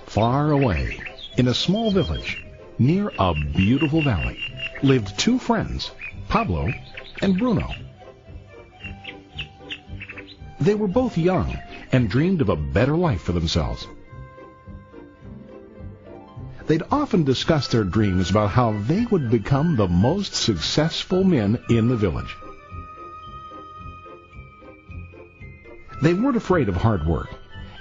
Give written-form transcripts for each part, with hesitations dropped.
Far away, in a small village, near a beautiful valley, lived two friends, Pablo and Bruno. They were both young and dreamed of a better life for themselves. They'd often discuss their dreams about how they would become the most successful men in the village. They weren't afraid of hard work,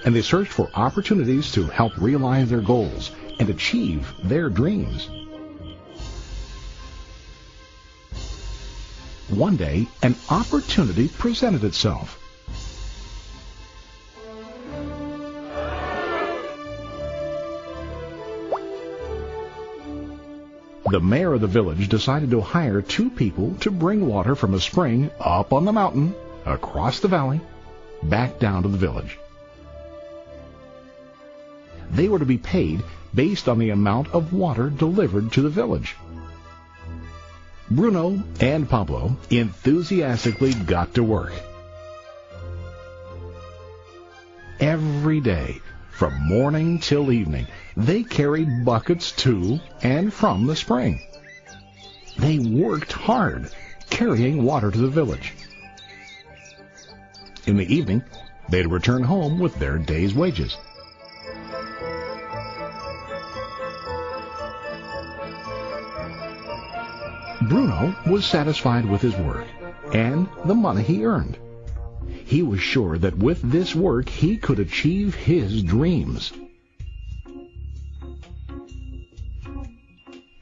and they searched for opportunities to help realize their goals and achieve their dreams. One day, an opportunity presented itself. The mayor of the village decided to hire two people to bring water from a spring up on the mountain, across the valley, back down to the village. They were to be paid based on the amount of water delivered to the village. Bruno and Pablo enthusiastically got to work. Every day, from morning till evening, they carried buckets to and from the spring. They worked hard, carrying water to the village. In the evening, they'd return home with their day's wages. Bruno was satisfied with his work and the money he earned. He was sure that with this work he could achieve his dreams.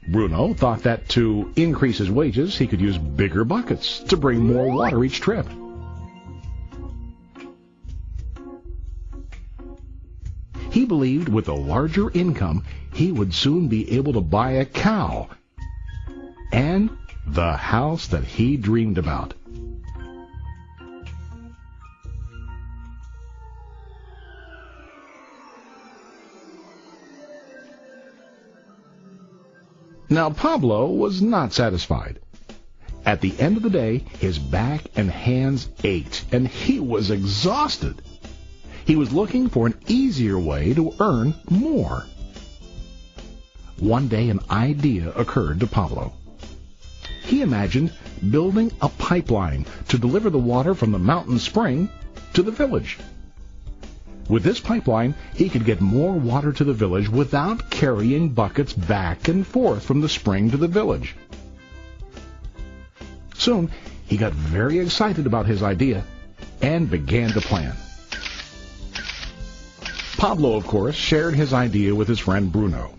Bruno thought that to increase his wages, he could use bigger buckets to bring more water each trip. He believed with a larger income, he would soon be able to buy a cow and the house that he dreamed about. Now, Pablo was not satisfied. At the end of the day, his back and hands ached, and he was exhausted. He was looking for an easier way to earn more. One day, an idea occurred to Pablo. He imagined building a pipeline to deliver the water from the mountain spring to the village. With this pipeline, he could get more water to the village without carrying buckets back and forth from the spring to the village. Soon, he got very excited about his idea and began to plan. Pablo, of course, shared his idea with his friend Bruno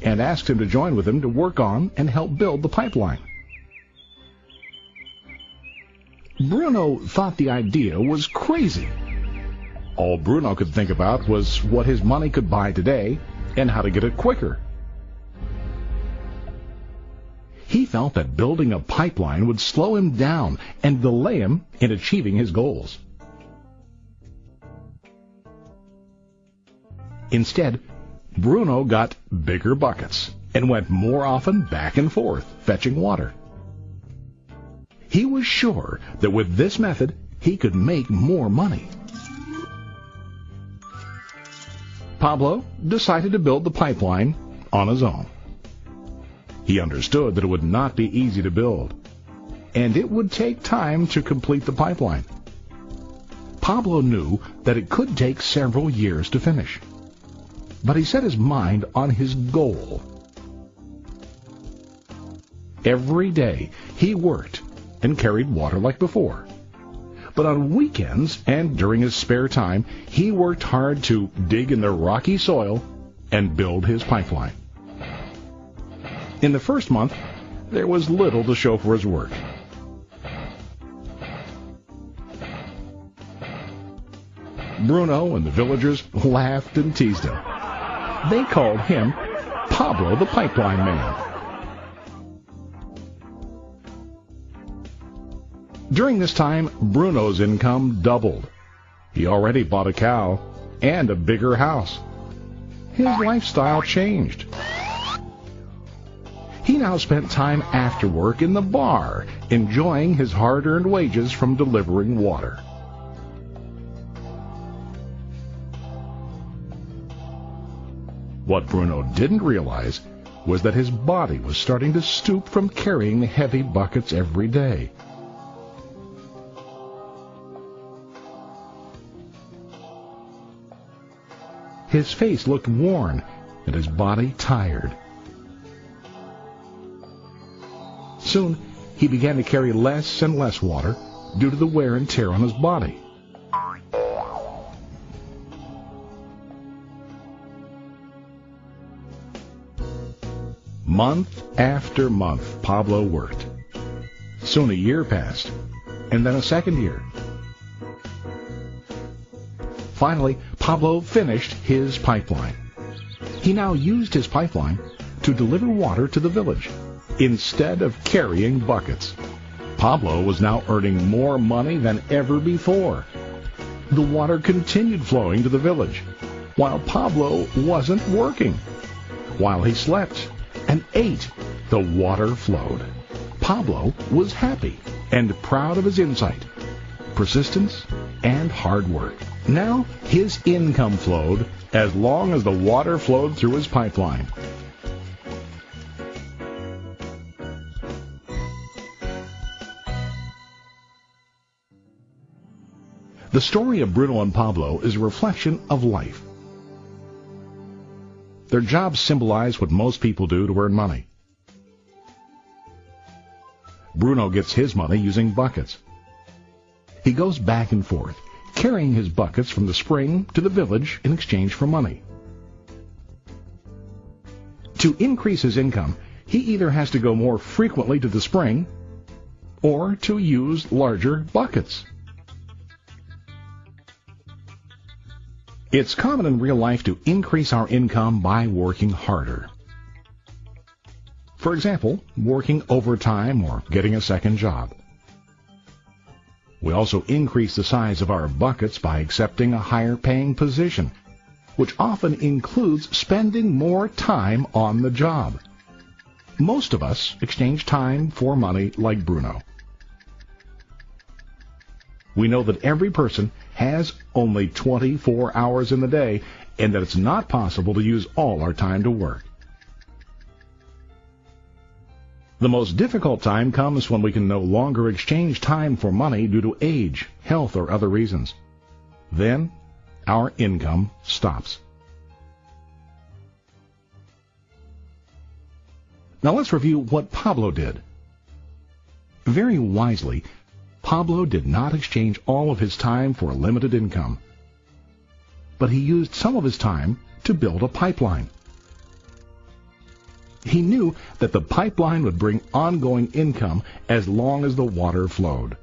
and asked him to join with him to work on and help build the pipeline. Bruno thought the idea was crazy. All Bruno could think about was what his money could buy today and how to get it quicker. He felt that building a pipeline would slow him down and delay him in achieving his goals. Instead, Bruno got bigger buckets and went more often back and forth fetching water. He was sure that with this method, he could make more money. Pablo decided to build the pipeline on his own. He understood that it would not be easy to build, and it would take time to complete the pipeline. Pablo knew that it could take several years to finish, but he set his mind on his goal. Every day he worked and carried water like before. But on weekends and during his spare time, he worked hard to dig in the rocky soil and build his pipeline. In the first month, there was little to show for his work. Bruno and the villagers laughed and teased him. They called him Pablo the Pipeline Man. During this time, Bruno's income doubled. He already bought a cow and a bigger house. His lifestyle changed. He now spent time after work in the bar, enjoying his hard-earned wages from delivering water. What Bruno didn't realize was that his body was starting to stoop from carrying the heavy buckets every day. His face looked worn and his body tired. Soon, he began to carry less and less water due to the wear and tear on his body. Month after month, Pablo worked. Soon a year passed, and then a second year. Finally, Pablo finished his pipeline. He now used his pipeline to deliver water to the village instead of carrying buckets. Pablo was now earning more money than ever before. The water continued flowing to the village, while Pablo wasn't working. While he slept and ate, the water flowed. Pablo was happy and proud of his insight, persistence, and hard work. Now his income flowed as long as the water flowed through his pipeline. The story of Bruno and Pablo is a reflection of life. Their jobs symbolize what most people do to earn money. Bruno gets his money using buckets. He goes back and forth, carrying his buckets from the spring to the village in exchange for money. To increase his income, he either has to go more frequently to the spring or to use larger buckets. It's common in real life to increase our income by working harder. For example, working overtime or getting a second job. We also increase the size of our buckets by accepting a higher paying position, which often includes spending more time on the job. Most of us exchange time for money like Bruno. We know that every person has only 24 hours in the day and that it's not possible to use all our time to work. The most difficult time comes when we can no longer exchange time for money due to age, health, or other reasons. Then, our income stops. Now let's review what Pablo did. Very wisely, Pablo did not exchange all of his time for a limited income, but he used some of his time to build a pipeline. He knew that the pipeline would bring ongoing income as long as the water flowed.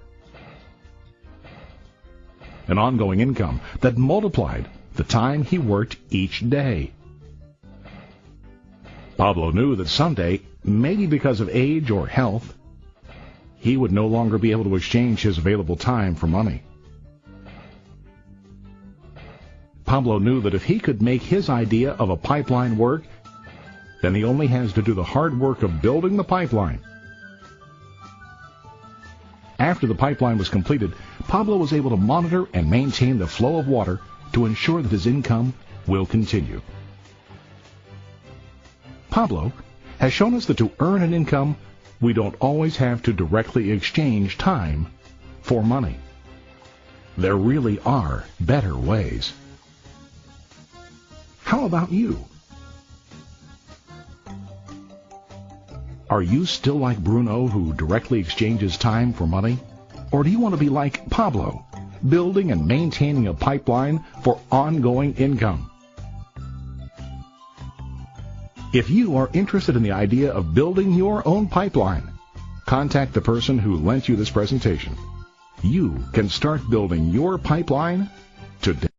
An ongoing income that multiplied the time he worked each day. Pablo knew that someday, maybe because of age or health, he would no longer be able to exchange his available time for money. Pablo knew that if he could make his idea of a pipeline work, then he only has to do the hard work of building the pipeline. After the pipeline was completed, Pablo was able to monitor and maintain the flow of water to ensure that his income will continue. Pablo has shown us that to earn an income, we don't always have to directly exchange time for money. There really are better ways. How about you? Are you still like Bruno, who directly exchanges time for money? Or do you want to be like Pablo, building and maintaining a pipeline for ongoing income? If you are interested in the idea of building your own pipeline, contact the person who lent you this presentation. You can start building your pipeline today.